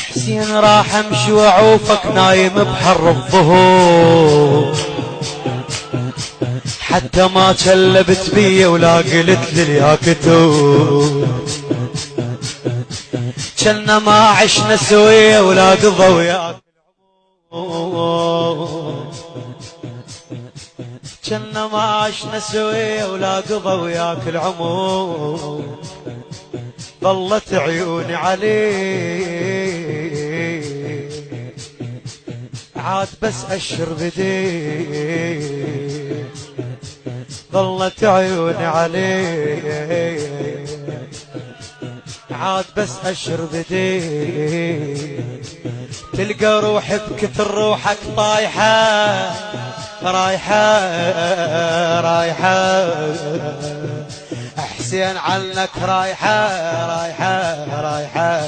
حسين راح امشي واعوفك نايم بحر الظهور، حتى ما كلبت بي ولا قلت لي يا كتور، كنا ما عشنا سوية ولا قضى وياك العمر، كنا ما عشنا سوية ولا قضى وياك العمر، ظلت عيوني عليك عاد بس أشر بديك، ظلت عيوني عليك عاد بس أشر بديك، تلقى روحي بكثر روحك طايحة رايحة رايحة، حسين عنك رايحة رايحة رايحة،